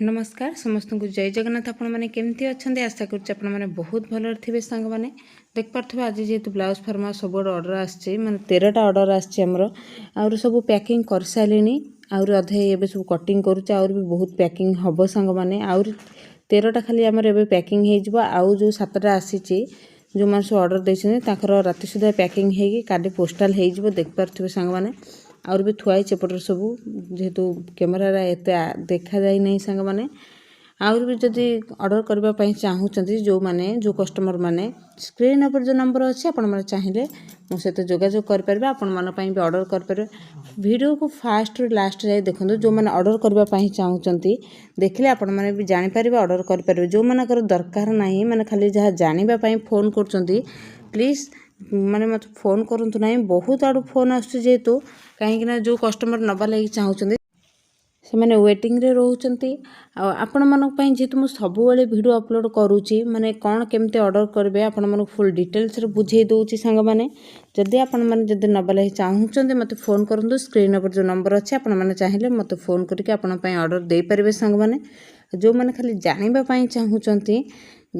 नमस्कार समस्त को जय जगन्नाथ। आपण मैंने केमती अच्छा आशा कर बहुत भल थे सांग मैंने देख पारे आज जेहेतु ब्लाउज फर्मा सब ऑर्डर आसचे मैंने 13टा ऑर्डर आमर आउर सब पैकिंग कर सारे आउर अधे ये सब कटिंग करुचे आउर भी बहुत पैकिंग हम सांग मैंने आउर 13टा खाली आमर एवं पैकिंग हो आउ जो 7टा आसी जो मैंने सब ऑर्डर देते राति सुधा पैकिंग होगी काली पोस्टाल हो देख पारे सांग मैंने आउर भी थुआई चेपटर सब जेहेतु कैमेरा एत देखा जाए नहीं सांग मैंने आउर भी जदि ऑर्डर करने चाहूँगी जो मैंने जो कस्टमर मैंने स्क्रीन पर जो नंबर अच्छे आपण चाहिए मो सहित जोगाजोग करेंगे आपण मानी भी ऑर्डर करेंगे। वीडियो को फास्ट लास्ट जाए देखो जो मैंने ऑर्डर करने चाहूँगी देखिले आपण मैंने भी जानीपर ऑर्डर करेंगे। जो मानकर दरकार ना मैंने खाली जहाँ जानापी फोन कर प्लीज़ माने मत फोन करंतु ना बहुत आड़ू फोन आसतु कहीं जो कस्टमर नवा लगी चाहते से मैंने वेटिंग रे रोचंती आपण मानक पई जेतु मु सब बेले वीडियो अपलोड करूची माने कौन केमते ऑर्डर करबे आपण मानक फुल डिटेल्स रे बुझे दोची संग माने जदि आपण माने जदि नबा लगी चाहूचंते मते फोन करंतु स्क्रीन पर जो नंबर अछि आपण माने चाहिए मते फोन करके आपण पई ऑर्डर दे परिबे संग माने जो माने खाली जानिबा पई चाहूचंती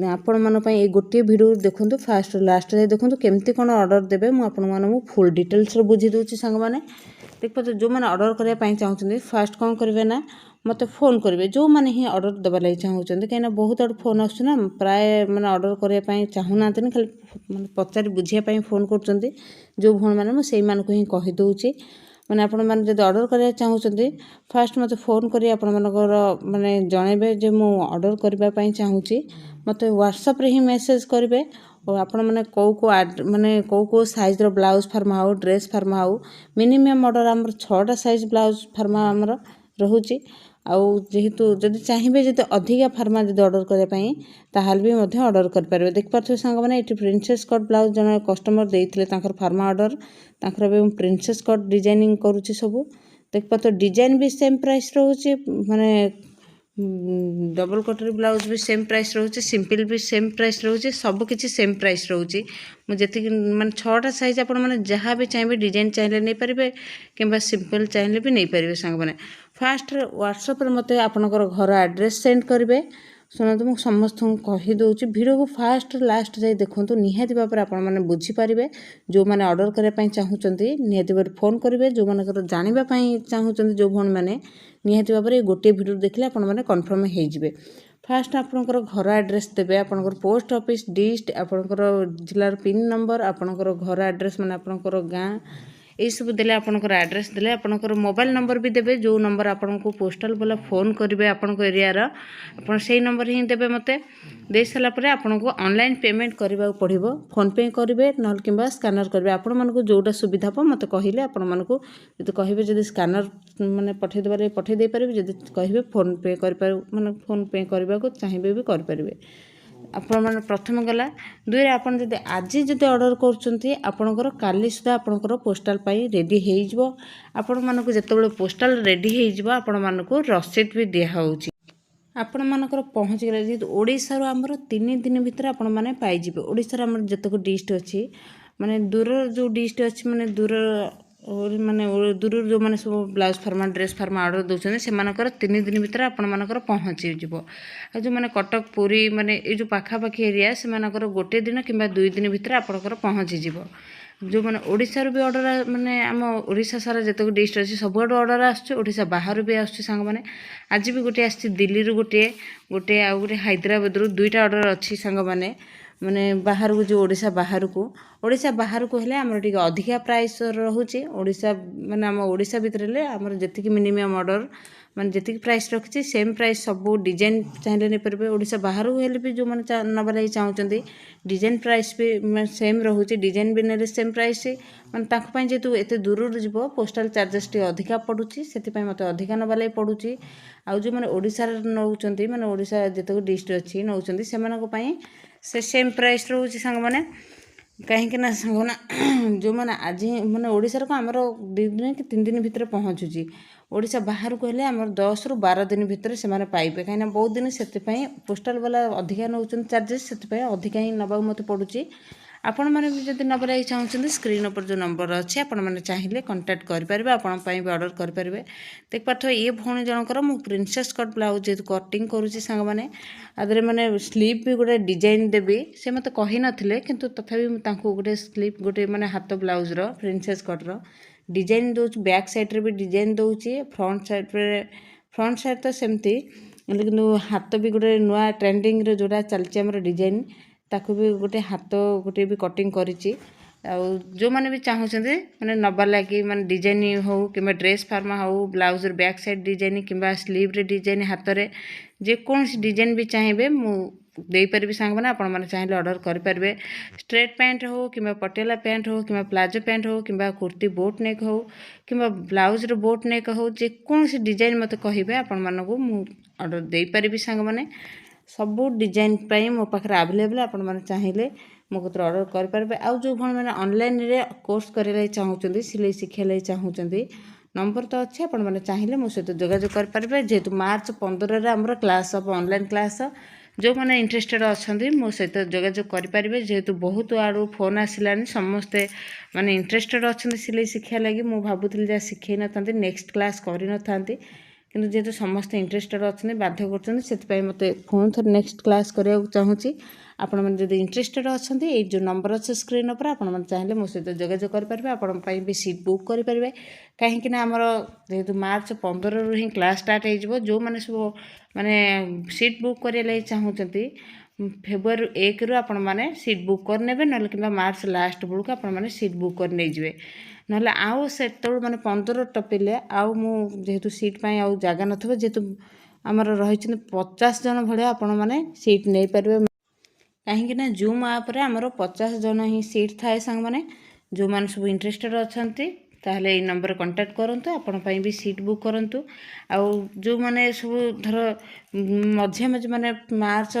आपण मन पई गोटे वीडियो देखंतु फास्ट लास्ट जाए देखंतु केमती कोन ऑर्डर देबे मु आपण मानू फुल डिटेल्स रे बुझी दोची संग माने देख पाते जो मैंने ऑर्डर करने चाहते फास्ट कौन करेंगे ना मत फोन करेंगे जो मैंने ही ऑर्डर देवा लगी चाहते कहीं बहुत आड़ फोन आसना प्राय मैंने ऑर्डर करने चाहूना खाली मैं पचारि बुझापी फोन कर जो भौण मैंने मुझे ही कहीदे मैंने आपण मैंने जब ऑर्डर करने चाहते फास्ट मत फोन कर माने जनइबे जो मु ऑर्डर करने चाहूँगी मत व्हाट्सएप रे ही मेसेज करेंगे और आपण मैंने माने कौ साइज ब्लाउज फार्मा हो ड्रेस फार्मा हो मिनिमम ऑर्डर आम 6टा साइज ब्लाउज फार्मा आमर रोचे आउ जेहेतु जदि चाहिए जब अधिका फार्मा जब ऑर्डर करने ताल भी ऑर्डर करेंगे। देख पारे सांग मैंने ये प्रिंसेस कट ब्लाउज जन कस्टमर देते फार्मा ऑर्डर तर प्रिंसेस कट डिजाइनिंग करुच्ची सब देख पारे डिजाइन भी सेम प्राइस रोचे माने डबल कटरी ब्लाउज भी सेम प्राइस रोचे सिंपल भी सेम प्राइस रोचे सब किसी सेम प्राइस रोचे मुझे माने 6टा साइज आप जहाँ भी चाहिए डिजाइन चाहिए नहीं पारे कि सिंपल चाहिए भी नहीं पारे सांग मैंने फास्ट व्हाट्सएप मत आपणकर घर एड्रेस सेंड करेंगे। शुणु मुझे समस्त कहीदे वीडियो को फास्ट लास्ट जाए देखूँ निहाती भाव में आपने बुझीपारे जो मैंने ऑर्डर करने चाहूँगी निहाती भाव फोन करेंगे जो मानकर जानापी चाहूँगी जो भौण मैंने निहाती भाव में गोटे वीडियो देखले आपने कन्फर्म होइजिबे। फास्ट आपणकर घर एड्रेस देवे आपणकर पोस्ट ऑफिस डिस्ट आपणकर जिलार पिन नंबर आपणकर घर एड्रेस माने आपणकर गाँ ये सब देले आपणकर एड्रेस देले आपणकर मोबाइल नंबर भी देवे जो नंबर आपनको पोस्टल वाला फोन करेंगे आपणको एरिया रा आपण से नंबर ही देवे मते दे सारा पर आपनको ऑनलाइन पेमेंट करबा पड़िबो फोन पे करेंगे न कि स्कैनर करेंगे आपण मानको जोटा सुविधा पा मते कहले आपण मानको जदि कहिबे जदि स्कैनर माने पठे देबारे पठे दे पारे जदि कहिबे फोन पे कर पार माने फोन पे करबा को चाहिबे भी कर पारिबे आपण मैंने प्रथम गला दुई आपन जदि आज जदि ऑर्डर करछंती आपनकर काली सुधा आपनकर पोस्टाल पाई रेडी हेइजबो आपण मानको जतबेले पोस्टाल रेडी हेइजबो आपण मानको रसीद भी दिया होउची आपण मानकर पहुँच गला जेहेतु ओडिशा रो हमर 3 दिन भीतर आपण माने पाई जिबे। ओडिशा रो हमर जतक डिस्ट अछि माने दूर जो डिस्ट अछि माने दूर माने दूर जो मैंने सब blouse pharma dress pharma order दौरान से 3 दिन भीतर आपण मानकर पहुँची जीवो जो मैंने कटक पुरी माने ये जो पाखापाखी एरिया से मानकर गोटे दिन कि 2 दिन भीतर आपणकर पहुँची जीवो। जो मैंने ओडिशा भी ऑर्डर माने आम ओडिशा सारा जतक डिस्ट अच्छी सबुआड़ ऑर्डर आसुच्छा बाहर भी आसुच्छी सांग मैंने आज भी गोटे आसी दिल्ली रू गोटे गोटे आउ गोटे हैदराबाद रू 2टा ऑर्डर अच्छी सांग मैंने माने बाहर को जो ओडिशा बाहर को हेले हमर टिके अधिका प्राइस रहउची ओडिशा माने हम ओडिशा भितर ले हमर जति मिनिमम ऑर्डर माने जति प्राइस रखछि सेम प्राइस सब डिजाइन चाहिए नहीं पारे ओडिशा बाहर को हेले भी जो माने नबा लगी चाहते डिजाइन प्राइस भी सेम रहउची डिजाइन भी नेले सेम प्राइस माने ताक पई जेतु एते दूर जीवो पोस्टल चार्जेस टी अधिका पडुची सेति पई मते अधिका नबा लगी पडुची आ जो माने ओडिशा नउचंती माने ओडिशा जतक डिस्ट अछि नउचंती सेमानक पई से सेम प्राइस रोचे सांग मैंने कहीं ना सांगना जो मैंने आज मैंने ओडिशा को आमर 2 दिन कि 3 दिन भितर पहुँचुची ओडिशा बाहर को हेले आमर 10 ରୁ 12 दिन भितर से माने पाइबे कहीं बहुत दिन से पोस्टल वाला अधिका नउचन चार्जेस से अधिका ही नबा मत पड़ुची आपण मैंने भी जब नबार चाहते स्क्रीन पर जो नंबर अच्छे आपण मैंने चाहिए कंटाक्ट करेंगे आपण भी ऑर्डर करेंगे। देख पार्थ ये भौणी जनकर मु प्रिंसेस कट ब्लाउज जेहतु कटिंग करुँची सांग मैंने आदि मैंने स्लीव भी गोटे डिजाइन देवी से मत कही नथिले किंतु तथापि गोटे स्लीव गोटे मैंने हाथ ब्लाउज रो प्रिंसेस कटर डिजाइन दौर बैक साइड रे भी डिजाइन दौची फ्रंट साइड तो सेमती कि हाथ भी गोटे नुआ ट्रेंडिंग रे जोड़ा चलती डिजाइन ताकू भी गोटे हाथ गोटे भी कटिंग करिछि। जो मैंने भी चाहते मैंने नबार लगे मैंने डिजाइन हो कि ड्रेस फार्मा हो ब्लाउज बैक साइड डिजाइन कि स्लीव रे डिजाइन हाथ रे जेकोसी डिजाइन भी चाहिए मुझे सांग मैंने आपण मैंने चाहिए ऑर्डर करेंगे। स्ट्रेट पैंट हो कि पटियाला पैंट हो कि प्लाजो पैंट हो कि कुर्ती बोट नेक हो कि ब्लाउज रो बोट नेक हो जेकोसी डिजाइन मत कहे आपण मानक ऑर्डर दे पारि सांग मैंने सबू डिजाइन पाई मो पाखे आवेलेबल आपण मैंने चाहिए मो कतर ऑर्डर करेंगे। आउ जो भाई मैंने ऑनलाइन रे कोर्स करे चाहूँगी सिलाई शिखा चाहूँगी नंबर तो अच्छे आपण मैंने चाहिए मो सहित जोगाजोग करेंगे। जेहेतु मार्च 15 आमर क्लास हम ऑनलाइन क्लास जो मैंने इंटरेस्टेड अच्छा मो सहित जोगाजोग करेंगे। जेहेतु बहुत आड़ू फोन आसला समस्ते माने इंटरेस्टेड अच्छा सिलाई शिखा लगी मुझे भावुली जहाँ शिखे न था नेक्स्ट क्लास कर न था किंतु जेहेतु समस्त इंटरेस्टेड अच्छे बाध्य कर मत फोन थोड़े नेक्स्ट क्लास करने चाहूँगी। आपण मैंने जब इंटरेस्टेड अच्छा ये जो नंबर अच्छे स्क्रीन पर आपण मैंने चाहिए मो सहित जोगाजोग करेंगे आपण भी सीट बुक करेंगे। कहीं आमर जेहेतु मार्च 15 रु ही क्लास स्टार्ट हो जो मैंने सब माने सीट बुक करने चाहूँगी फेब्रुआरी 1 रु आपण मैंने सीट बुक करने ना कि मार्च लास्ट बेलू आपण मैंने सीट बुक कर नहीं जाए ना आउ से मैंने 15 टपिले आउ जेहेतु सीट आउ जगह न जेहेतु आमर रही 50 जन भाया आपण मैंने सीट नहीं पारे कहीं जूम आप आमर 50 जन ही सीट थाए सांग मैंने जो मैंने सब इंटरेस्टेड अच्छा ताहले ये नंबर कांटेक्ट करंतु आपण भी सीट बुक करंतु। आउ जो मैंने सब धर मझे मझे मैंने मार्च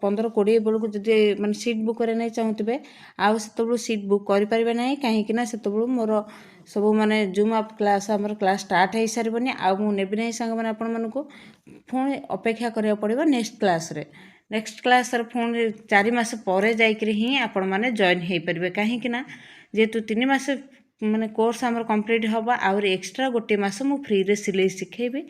15-20 बेलू जब मैंने सीट बुक करने नहीं चाहूँगे आउ से सीट बुक करें ना कहीं से मोर सब माने जूम आप क्लास आमर क्लास स्टार्ट हो सारे आउ मुझे नहीं सांग मैंने आपण मानक पुणी अपेक्षा करा पड़ो नेक्स्ट क्लास रे नेक्स्ट क्लास पुणी 4 मास पर जाकि ही आपण मैंने जॉइन हो पारे कहीं जेहेतु 3 मास माने कोर्स आमर कंप्लीट हम आउर एक्स्ट्रा गोटे मास मु फ्री रे सिलाई शिखेबी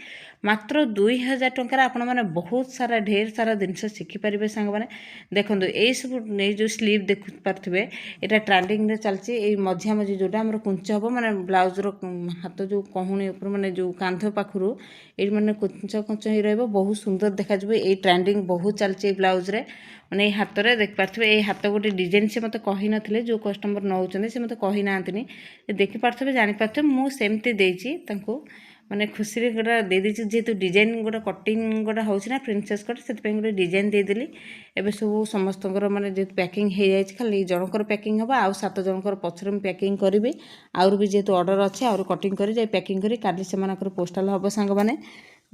मात्र 2000 टंकार आपण माने बहुत सारा ढेर सारा जिनस शिखिपारे सांग मैंने देखो यही सब जो स्लीव देख पारे यहाँ ट्रेंडिंग रे चलती ये मझिया मझी जोटा आम कुंच हम माने ब्लाउज रो हाथ जो कहूणी माने जो कांध पाखु ये मैंने कुंच कुंच ही रही बहुत सुंदर देखा ये ट्रेंडिंग बहुत चलती ब्लाउज रे मैंने हाथ में देख पारे ये हाथ गोटे डिजाइन से मत कही नथिले जो कस्टमर नौचंदी से मत कही नांतनी देखि पारे जानि पारे मुझे देछि तांको माने खुशी गोटा दे देछि जेहेतु डिजाइन गोटा कटिंग गोटा होछि ना प्रिंसेस कट से गोटे डिजाइन देदेली एबे सब समस्त माने जेहेतु पैकिंग हो जाए खाली जनकर पैकिंग हम आउ 7 जनकर पछर में पैकिंग करी आउर भी जेहेतु ऑर्डर अच्छे आउर कटिंग कर जाए पैकिंग करी काली से पोस्टाल हम सांग मैंने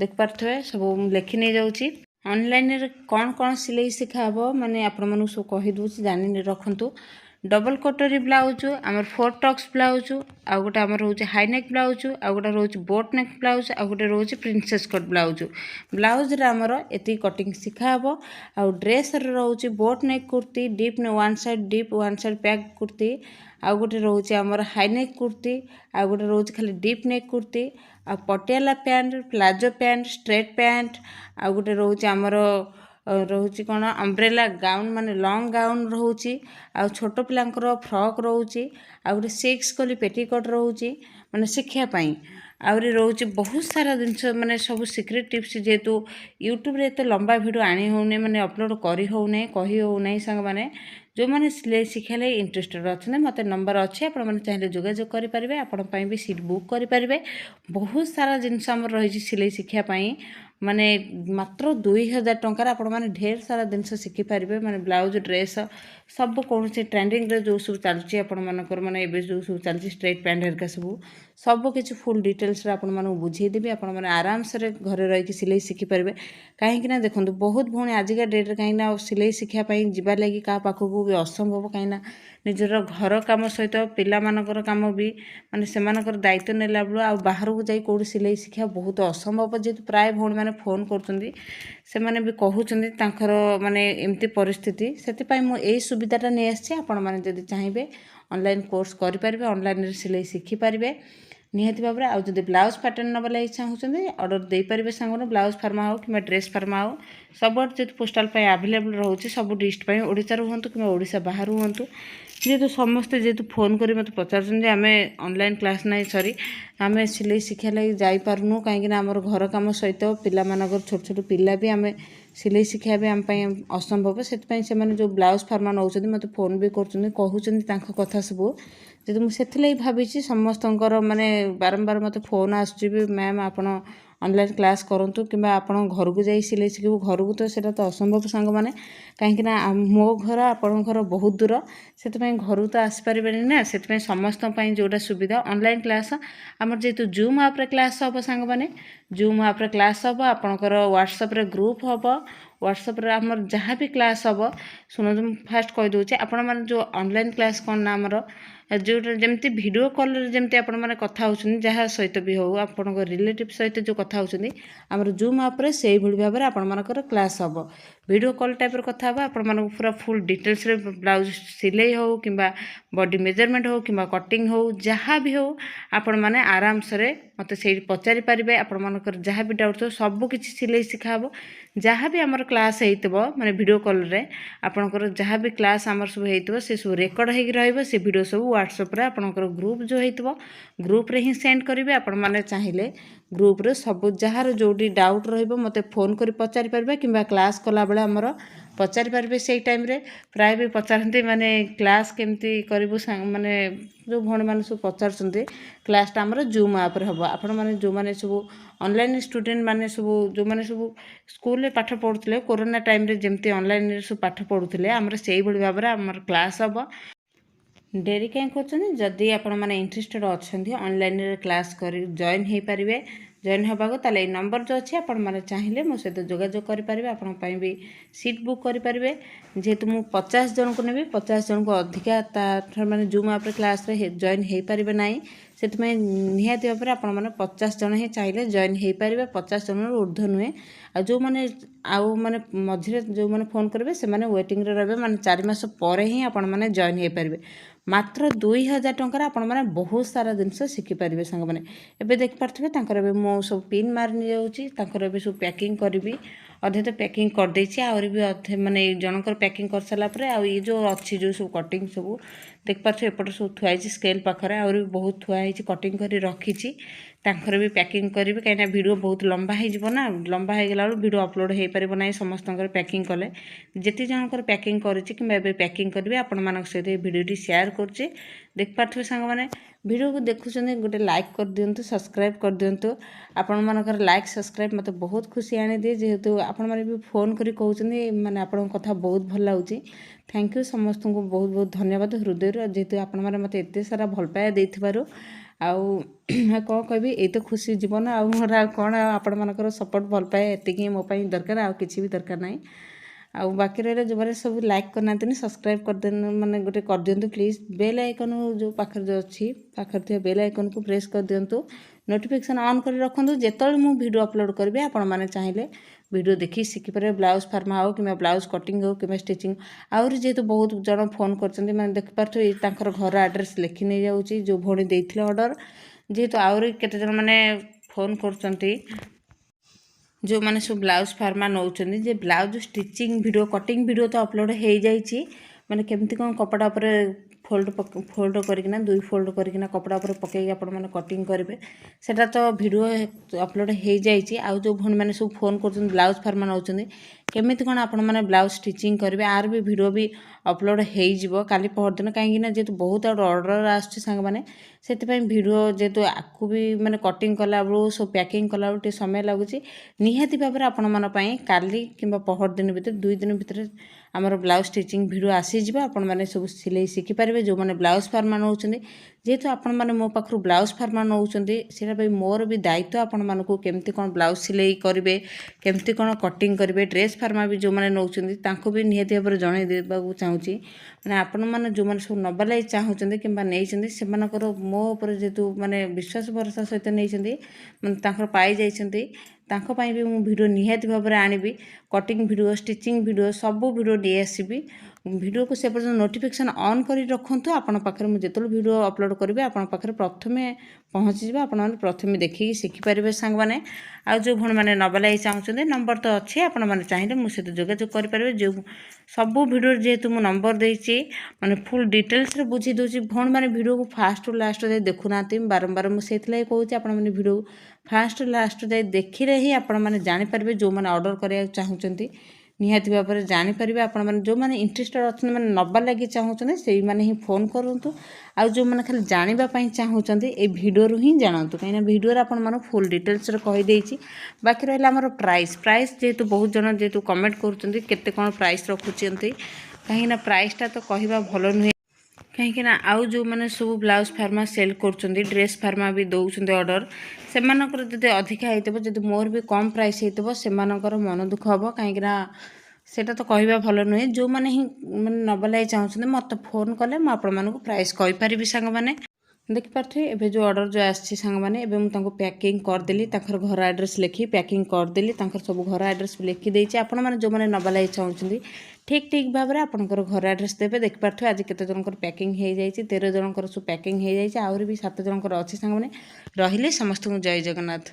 देख पारे सब लेखि नहीं जाऊँगी ऑनलाइन रे कौन कौन सिलाई शिखा हम माने आपण मानू सब कहीदे जानी रखु डबल कटोरी ब्लाउज आमर 4 टक्स ब्लाउज आ गोटे आमर रोचे हाईनेक ब्लाउज आ गोटे रोचे बोट नेक ब्लाउज आ गोटे रोचे प्रिंसेस कट ब्लाउज ब्लाउज रे आमर एति कटिंग शिखा हम आ ड्रेस रे रोचे बोट नेक कुर्ती डीप ने वन साइड पैक कुर्ती आ गोटे रोचे आमर हाईनेक कुर्ती आ गोटे रोचे खाली डीप नेक कुर्ती आ Patiala pant palazzo pant straight pant आ गोटे रोचे आमर रोचे कौन अम्ब्रेला गाउन माने लॉन्ग गाउन रोचे आ छोट पिलांकर फ्रॉक रोचे आ गोटे 6 कली पेटीकोट रोचे माने शिक्षा पाई आउरी रोचे बहुत सारा जिनस माने सब सीक्रेट टिप्स जेहेतु यूट्यूब रे एते लंबा वीडियो आनी होने माने अपलोड करी होने कही होने सांग माने जो मैंने सिलाई शिखा लगे इंटरेस्टेड अच्छा मत नंबर अच्छे आप चाहिए जोगाजोग करेंगे आपण भी सीट बुक करेंगे बहुत सारा जिनस रही सिलाई शिखापी माने मात्र 2000 टंकार आपण मैंने ढेर सारा जिनस शिखिपारे माने ब्लाउज ड्रेस सब कौन से ट्रेंडिंग रे जो सब चलती आपण मानकर माने जो सब चलती स्ट्रेट पैंट हरिका सब ସବୁ କିଛି ଫୁଲ୍ ଡିଟେଲ୍ସରେ ଆପଣମାନଙ୍କୁ ବୁଝେଇଦେବି। ଆପଣମାନେ ଆରାମସରେ ଘରେ ରହିକି ସିଲେଇ ଶିଖିପାରିବେ। କାହିଁକିନା ଦେଖନ୍ତୁ ବହୁତ ଭଉଣୀ ଆଜିକା ଡେଟ୍ରେ କାହିଁକିନା ସିଲେଇ ଶିଖିବା ପାଇଁ ଯିବା ଲାଗି କାହା ପାଖକୁ ବି ଅସମ୍ଭବ, କାହିଁକିନା ନିଜର ଘର କାମ ସହିତ ପିଲାମାନଙ୍କର କାମ ବି ମାନେ ସେମାନଙ୍କର ଦାୟିତ୍ୱ ନେଲା ବେଳୁ ଆଉ ବାହାରକୁ ଯାଇ କେଉଁଠି ସିଲେଇ ଶିଖିବା ବହୁତ ଅସମ୍ଭବ। ଯେହେତୁ ପ୍ରାୟ ଭଉଣୀମାନେ ଫୋନ୍ କରୁଛନ୍ତି, ସେମାନେ ବି କହୁଛନ୍ତି ତାଙ୍କର ମାନେ ଏମିତି ପରିସ୍ଥିତି, ସେଥିପାଇଁ ମୁଁ ଏଇ ସୁବିଧାଟା ନେଇ ଆସିଛି। ଆପଣମାନେ ଯଦି ଚାହିଁବେ ଅନଲାଇନ୍ କୋର୍ସ କରିପାରିବେ, ଅନଲାଇନ୍ରେ ସିଲେଇ ଶିଖିପାରିବେ ନିହାତି ଭାବରେ। ଆଉ ଯଦି ବ୍ଲାଉଜ୍ ପ୍ୟାଟର୍ନ ନେବା ଲାଗି ଚାହୁଁଛନ୍ତି ଅର୍ଡ଼ର ଦେଇପାରିବେ ସାଙ୍ଗମାନେ। ବ୍ଲାଉଜ୍ ଫାର୍ମା ହେଉ କିମ୍ବା ଡ୍ରେସ୍ ଫାର୍ମା ହେଉ ସବୁଆଡ଼େ ଯେହେତୁ ପୋଷ୍ଟାଲ୍ ପାଇଁ ଆଭେଲେବୁଲ୍ ରହୁଛି, ସବୁ ଡିଷ୍ଟ୍ରିକ୍ଟ ପାଇଁ, ଓଡ଼ିଶାରୁ ହୁଅନ୍ତୁ କିମ୍ବା ଓଡ଼ିଶା ବାହାରୁ ହୁଅନ୍ତୁ, ଯେହେତୁ ସମସ୍ତେ ଫୋନ୍ କରି ମୋତେ ପଚାରୁଛନ୍ତି ଯେ ଆମେ ଅନଲାଇନ୍ କ୍ଲାସ୍ ନାହିଁ, ସରି ଆମେ ସିଲେଇ ଶିଖିବା ଲାଗି ଯାଇପାରୁନୁ, କାହିଁକିନା ଆମର ଘର କାମ ସହିତ ପିଲାମାନଙ୍କର ଛୋଟ ଛୋଟ ପିଲା ବି ଆମେ ସିଲେଇ ଶିଖିବା ବି ଆମ ପାଇଁ ଅସମ୍ଭବ। ସେଥିପାଇଁ ସେମାନେ ଯେଉଁ ବ୍ଲାଉଜ୍ ଫାର୍ମା ନେଉଛନ୍ତି ମୋତେ ଫୋନ୍ ବି କରୁଛନ୍ତି, କହୁଛନ୍ତି ତାଙ୍କ କଥା ସବୁ। ଯଦି ମୁଁ ସେଥିଲାଗି ଭାବିଛି ସମସ୍ତଙ୍କର ମାନେ ବାରମ୍ବାର ମୋତେ ଫୋନ୍ ଆସୁଛି ବି, ମ୍ୟାମ୍ ଆପଣ ଅନଲାଇନ୍ କ୍ଲାସ୍ କରନ୍ତୁ କିମ୍ବା ଆପଣ ଘରକୁ ଯାଇ ସିଲେଇ ଶିଖିବୁ। ଘରକୁ ତ ସେଇଟା ତ ଅସମ୍ଭବ ସାଙ୍ଗମାନେ, କାହିଁକିନା ମୋ ଘର ଆପଣଙ୍କ ଘର ବହୁତ ଦୂର, ସେଥିପାଇଁ ଘରକୁ ତ ଆସିପାରିବେନି ନା। ସେଥିପାଇଁ ସମସ୍ତଙ୍କ ପାଇଁ ଯେଉଁଟା ସୁବିଧା ଅନଲାଇନ୍ କ୍ଲାସ୍, ଆମର ଯେହେତୁ ଜୁମ୍ ଆପ୍ରେ କ୍ଲାସ୍ ହେବ ସାଙ୍ଗମାନେ, ଜୁମ୍ ଆପ୍ରେ କ୍ଲାସ୍ ହେବ, ଆପଣଙ୍କର ହ୍ୱାଟ୍ସଆପ୍ରେ ଗ୍ରୁପ୍ ହେବ। ହ୍ୱାଟ୍ସଆପ୍ରେ ଆମର ଯାହା ବି କ୍ଲାସ୍ ହେବ, ଶୁଣନ୍ତୁ ମୁଁ ଫାଷ୍ଟ କହିଦେଉଛି, ଆପଣମାନେ ଯେଉଁ ଅନଲାଇନ୍ କ୍ଲାସ୍ କ'ଣ ନା ଆମର ଯେଉଁଟା ଯେମିତି ଭିଡ଼ିଓ କଲ୍ରେ ଯେମିତି ଆପଣମାନେ କଥା ହେଉଛନ୍ତି ଯାହା ସହିତ ବି ହେଉ, ଆପଣଙ୍କ ରିଲେଟିଭ୍ ସହିତ ଯେଉଁ କଥା ହେଉଛନ୍ତି, ଆମର ଜୁମ୍ ଆପ୍ରେ ସେଇଭଳି ଭାବରେ ଆପଣମାନଙ୍କର କ୍ଲାସ୍ ହେବ। ଭିଡ଼ିଓ କଲ୍ ଟାଇପ୍ର କଥା ହେବ, ଆପଣମାନଙ୍କୁ ପୁରା ଫୁଲ୍ ଡିଟେଲ୍ସରେ ବ୍ଲାଉଜ୍ ସିଲେଇ ହେଉ କିମ୍ବା ବଡ଼ି ମେଜରମେଣ୍ଟ ହେଉ କିମ୍ବା କଟିଂ ହେଉ, ଯାହା ବି ହେଉ ଆପଣମାନେ ଆରାମସରେ ମୋତେ ସେଇଠି ପଚାରିପାରିବେ। ଆପଣମାନଙ୍କର ଯାହା ବି ଡାଉଟ୍ ଥିବ ସବୁ କିଛି ସିଲେଇ ଶିଖା ହେବ। ଯାହା ବି ଆମର କ୍ଲାସ୍ ହେଇଥିବ ମାନେ ଭିଡ଼ିଓ କଲ୍ରେ ଆପଣଙ୍କର ଯାହା ବି କ୍ଲାସ୍ ଆମର ସବୁ ହେଇଥିବ ସେ ସବୁ ରେକର୍ଡ଼ ହେଇକି ରହିବ। ସେ ଭିଡ଼ିଓ ସବୁ ହ୍ୱାଟ୍ସଆପ୍ରେ ଆପଣଙ୍କର ଗ୍ରୁପ୍ ଯେଉଁ ହେଇଥିବ ଗ୍ରୁପ୍ରେ ହିଁ ସେଣ୍ଡ କରିବେ। ଆପଣମାନେ ଚାହିଁଲେ ଗ୍ରୁପ୍ରେ ସବୁ ଯାହାର ଯେଉଁଠି ଡାଉଟ୍ ରହିବ ମୋତେ ଫୋନ୍ କରି ପଚାରିପାରିବେ କିମ୍ବା କ୍ଲାସ୍ କଲାବେଳେ ଆମର ପଚାରିପାରିବେ। ସେଇ ଟାଇମ୍ରେ ପ୍ରାୟ ବି ପଚାରନ୍ତି ମାନେ କ୍ଲାସ୍ କେମିତି କରିବୁ ମାନେ ଯେଉଁ ଭଉଣୀମାନେ ସବୁ ପଚାରୁଛନ୍ତି, କ୍ଲାସ୍ଟା ଆମର ଜୁମ୍ ଆପ୍ରେ ହେବ। ଆପଣମାନେ ଯେଉଁମାନେ ସବୁ ଅନଲାଇନ୍ ଷ୍ଟୁଡ଼େଣ୍ଟ ମାନେ ସବୁ ଯେଉଁମାନେ ସବୁ ସ୍କୁଲରେ ପାଠ ପଢ଼ୁଥିଲେ କୋରୋନା ଟାଇମ୍ରେ ଯେମିତି ଅନଲାଇନ୍ରେ ସବୁ ପାଠ ପଢ଼ୁଥିଲେ, ଆମର ସେଇଭଳି ଭାବରେ ଆମର କ୍ଲାସ୍ ହେବ। ଡେରି କାହିଁ କରୁଛନ୍ତି? ଯଦି ଆପଣମାନେ ଇଣ୍ଟରେଷ୍ଟେଡ଼ ଅଛନ୍ତି ଅନଲାଇନ୍ରେ କ୍ଲାସ୍ କରି ଜଏନ୍ ହେଇପାରିବେ, ଜଏନ୍ ହେବାକୁ, ତାହେଲେ ଏଇ ନମ୍ବର ଯେଉଁ ଅଛି ଆପଣମାନେ ଚାହିଁଲେ ମୋ ସହିତ ଯୋଗାଯୋଗ କରିପାରିବେ। ଆପଣଙ୍କ ପାଇଁ ବି ସିଟ୍ ବୁକ୍ କରିପାରିବେ। ଯେହେତୁ ମୁଁ 50 ଜଣଙ୍କୁ ନେବି, 50 ଜଣଙ୍କୁ ଅଧିକା ତାଠାରୁ ମାନେ ଜୁମ୍ ଆପ୍ରେ କ୍ଲାସ୍ରେ ଜଏନ୍ ହେଇପାରିବେ ନାହିଁ। ସେଥିପାଇଁ ନିହାତି ଭାବରେ ଆପଣମାନେ 50 ଜଣ ହିଁ ଚାହିଁଲେ ଜଏନ୍ ହେଇପାରିବେ, 50 ଜଣରୁ ଉର୍ଦ୍ଧ୍ୱ ନୁହେଁ। ଆଉ ଯେଉଁମାନେ ଆଉ ମାନେ ମଝିରେ ଯେଉଁମାନେ ଫୋନ୍ କରିବେ ସେମାନେ ୱେଟିଂରେ ରହିବେ, ମାନେ 4 ମାସ ପରେ ହିଁ ଆପଣମାନେ ଜଏନ୍ ହେଇପାରିବେ। ମାତ୍ର 2000 ଟଙ୍କାରେ ଆପଣମାନେ ବହୁତ ସାରା ଜିନିଷ ଶିଖିପାରିବେ ସାଙ୍ଗମାନେ। ଏବେ ଦେଖିପାରୁଥିବେ ତାଙ୍କର ଏବେ ମୁଁ ସବୁ ପିନ୍ ମାରି ନେଇଯାଉଛି, ତାଙ୍କର ଏବେ ସବୁ ପ୍ୟାକିଂ କରିବି। ଅଧେ ତ ପ୍ୟାକିଂ କରିଦେଇଛି, ଆହୁରି ବି ଅଧେ ମାନେ ଜଣଙ୍କର ପ୍ୟାକିଂ କରିସାରିଲା ପରେ ଆଉ ଇଏ ଯେଉଁ ଅଛି ଯେଉଁ ସବୁ କଟିଂ ସବୁ ଦେଖିପାରୁଥିବେ ଏପଟେ ସବୁ ଥୁଆ ହେଇଛି ସ୍କେଲ୍ ପାଖରେ, ଆହୁରି ବି ବହୁତ ଥୁଆ ହେଇଛି, କଟିଂ କରି ରଖିଛି। ତାଙ୍କର ବି ପ୍ୟାକିଂ କରିବି, କାହିଁକିନା ଭିଡ଼ିଓ ବହୁତ ଲମ୍ବା ହେଇଯିବ ନା, ଲମ୍ବା ହେଇଗଲା ବେଳକୁ ଭିଡ଼ିଓ ଅପଲୋଡ଼ ହେଇପାରିବ ନାହିଁ ସମସ୍ତଙ୍କର ପ୍ୟାକିଂ କଲେ। ଯେତେ ଜଣଙ୍କର ପ୍ୟାକିଂ କରିଛି କିମ୍ବା ଏବେ ପ୍ୟାକିଂ କରିବି ଆପଣମାନଙ୍କ ସହିତ এই ଭିଡ଼ିଓଟି ସେୟାର କରୁଛି। ଦେଖିପାରୁଥିବେ ସାଙ୍ଗମାନେ, ଭିଡ଼ିଓକୁ ଦେଖୁଛନ୍ତି ଗୋଟେ ଲାଇକ୍ କରିଦିଅନ୍ତୁ, ସବସ୍କ୍ରାଇବ୍ କରିଦିଅନ୍ତୁ। ଆପଣମାନଙ୍କର ଲାଇକ୍ ସବସ୍କ୍ରାଇବ୍ ମୋତେ ବହୁତ ଖୁସି ଆଣିଦିଏ। ଯେହେତୁ ଆପଣମାନେ ବି ଫୋନ୍ କରି କହୁଛନ୍ତି ମାନେ ଆପଣଙ୍କ କଥା ବହୁତ ଭଲ ଲାଗୁଛି। ଥ୍ୟାଙ୍କ ୟୁ ସମସ୍ତଙ୍କୁ ବହୁତ ବହୁତ ଧନ୍ୟବାଦ ହୃଦୟରୁ, ଯେହେତୁ ଆପଣମାନେ ମୋତେ ଏତେ ସାରା ଭଲ ପାଇବା ଦେଇଥିବାରୁ। ଆଉ କ'ଣ କହିବି, ଏଇ ତ ଖୁସି ଜୀବନ ଆଉ ମୋର ଆଉ କ'ଣ, ଆଉ ଆପଣମାନଙ୍କର ସପୋର୍ଟ ଭଲ ପାଇବା ଏତିକି ହିଁ ମୋ ପାଇଁ ଦରକାର, ଆଉ କିଛି ବି ଦରକାର ନାହିଁ। ଆଉ ବାକି ରହିଲା ଯେଉଁମାନେ ସବୁ ଲାଇକ୍ କରିନାହାନ୍ତି ସବସ୍କ୍ରାଇବ୍ କରିଦିଅନ୍ତୁ, ମାନେ ଗୋଟେ କରିଦିଅନ୍ତୁ ପ୍ଲିଜ୍। ବେଲ୍ ଆଇକନ୍ ଯେଉଁ ପାଖରେ ଯେଉଁ ଅଛି ପାଖରେ ଥିବା ବେଲ୍ ଆଇକନ୍କୁ ପ୍ରେସ୍ କରିଦିଅନ୍ତୁ, ନୋଟିଫିକେସନ୍ ଅନ୍ କରି ରଖନ୍ତୁ। ଯେତେବେଳେ ମୁଁ ଭିଡ଼ିଓ ଅପଲୋଡ଼ କରିବି ଆପଣମାନେ ଚାହିଁଲେ ଭିଡ଼ିଓ ଦେଖିକି ଶିଖିପାରିବେ। ବ୍ଲାଉଜ୍ ଫାର୍ମା ହେଉ କିମ୍ବା ବ୍ଲାଉଜ୍ କଟିଂ ହେଉ କିମ୍ବା ଷ୍ଟିଚିଂ। ଆହୁରି ଯେହେତୁ ବହୁତ ଜଣ ଫୋନ୍ କରିଛନ୍ତି, ମାନେ ଦେଖିପାରୁଥିବେ ତାଙ୍କର ଘର ଆଡ୍ରେସ୍ ଲେଖି ନେଇଯାଉଛି ଯେଉଁ ଭଉଣୀ ଦେଇଥିଲେ ଅର୍ଡ଼ର। ଯେହେତୁ ଆହୁରି କେତେଜଣ ମାନେ ଫୋନ୍ କରୁଛନ୍ତି ଯେଉଁମାନେ ସବୁ ବ୍ଲାଉଜ୍ ଫାର୍ମା ନେଉଛନ୍ତି, ଯେ blouse stitching video cutting video ତ ଅପଲୋଡ଼ ହେଇଯାଇଛି, ମାନେ କେମିତି କ'ଣ କପଡ଼ା ଉପରେ ଫୋଲ୍ଡ କରିକିନା 2 ଫୋଲ୍ଡ କରିକିନା କପଡ଼ା ଉପରେ ପକାଇକି ଆପଣମାନେ କଟିଂ କରିବେ, ସେଇଟା ତ ଭିଡ଼ିଓ ଅପଲୋଡ଼ ହେଇଯାଇଛି। ଆଉ ଯେଉଁ ଭଉଣୀମାନେ ସବୁ ଫୋନ୍ କରୁଛନ୍ତି ବ୍ଲାଉଜ୍ ଫାର୍ମା ନେଉଛନ୍ତି, କେମିତି କ'ଣ ଆପଣମାନେ ବ୍ଲାଉଜ୍ ଷ୍ଟିଚିଂ କରିବେ, ଆର ବି ଭିଡ଼ିଓ ବି ଅପଲୋଡ଼ ହେଇଯିବ କାଲି ପହରଦିନ। କାହିଁକିନା ଯେହେତୁ ବହୁତ ଆଡ଼ୁ ଅର୍ଡ଼ର ଆସୁଛି ସାଙ୍ଗମାନେ, ସେଥିପାଇଁ ଭିଡ଼ିଓ ଯେହେତୁ ଆକୁ ବି ମାନେ କଟିଂ କଲାବେଳୁ ସବୁ ପ୍ୟାକିଂ କଲାବେଳୁ ଟିକେ ସମୟ ଲାଗୁଛି। ନିହାତି ଭାବରେ ଆପଣମାନଙ୍କ ପାଇଁ କାଲି କିମ୍ବା ପହରଦିନ ଭିତରେ 2 ଦିନ ଭିତରେ ଆମର ବ୍ଲାଉଜ୍ ଷ୍ଟିଚିଂ ଭିଡ଼ିଓ ଆସିଯିବ। ଆପଣମାନେ ସବୁ ସିଲେଇ ଶିଖିପାରିବେ। ଯେଉଁମାନେ ବ୍ଲାଉଜ୍ ଫାର୍ମା ନେଉଛନ୍ତି जेहेतु आपण मैंने मो पाखु ब्लाउज फार्मा नौकरी से मोर भी दायित्व आपण मानक केमती कौन ब्लाउज सिलाई करेंगे केमती कौन कटिंग करेंगे ड्रेस फार्मा भी जो मैंने नौकरी भी निहती भाव में जन देवाक चाहूँगी मैंने आपण मैंने जो मैंने सब नवा लगी चाहूँगी कि नहीं से मो उपर जेहेतु माने विश्वास भरोसा सहित नहीं मैंने पाई जाइछन्ति तांको भी मु वीडियो निहाती भाव में आनिबी कटिंग वीडियो स्टिचिंग वीडियो सब वीडियो नहीं आसबी वीडियो को से पर्यटन नोटिफिकेशन ऑन कर रखु आपण पाखे मुझे जो वीडियो अपलोड करेंगे आपण पाखे प्रथम पहुँची आपण मैंने प्रथम देखिए शिखिपारे सांग मैंने आ जो भण मैंने नवा लगी चाहते नंबर तो अच्छे आपण मैंने चाहिए मुझे जोगाजोग करेंगे जो सब वीडियो जेहेतु मु नंबर देती माने फुल डिटेल्स रे बुझी दूसरी भण मैंने वीडियो को फास्ट टू लास्ट जाए देखुना बारंबार मुझे कहूँ आपण मैंने वीडियो फास्ट टू लास्ट जाए देखिले ही आपण मैंने जानीपारे जो मैंने ऑर्डर करने चाहते निहाती भाव में जानीपारे आपण मैंने जो मैंने इंटरेस्टेड अच्छे मैंने नवा लगी चाहते से मैंने ही फोन करूँ आउ जो मैंने खाली जानापी चाहते ये भिडियो ही जानतु कहीं भिडियो आपण मैंने फुल डिटेल्स कहीदे बाकी रहा आमर प्राइस प्राइस जेहेतु बहुत जन जेहेतु कमेंट करुँच केते कौन प्राइस रखुच्च कहीं प्राइसटा तो कहवा भल नुहे कहीं आउ जो मैंने सब ब्लाउज फार्मा सेल कर ड्रेस फार्मा भी दौरान ऑर्डर से जब अधिका होती जब मोर भी कम प्राइस होती से मन दुख हम कहीं सेटा तो कहवा भल नुहे जो मैंने ही मैंने नवा लगी चाहते मत फोन कले मुझे प्राइस कहीपरि सांग मैंने देखिपे एवं जो ऑर्डर जो आसी सांग मैंने पैकिंग करदेली घर एड्रेस लिखी पैकिंग करदेली सब घर एड्रेस भी लिखिदे आपण मैंने जो मैंने नवा लगी चाहते ठीक ठीक भाव में आपंकर घर एड्रेस देते देखिपे आज केते जनकर पैकिंग हो जाए 13 जनकर सब पैकिंग हो जाए आहरी भी 7 जनकर अच्छी सांग मैंने रहिले समस्त जय जगन्नाथ।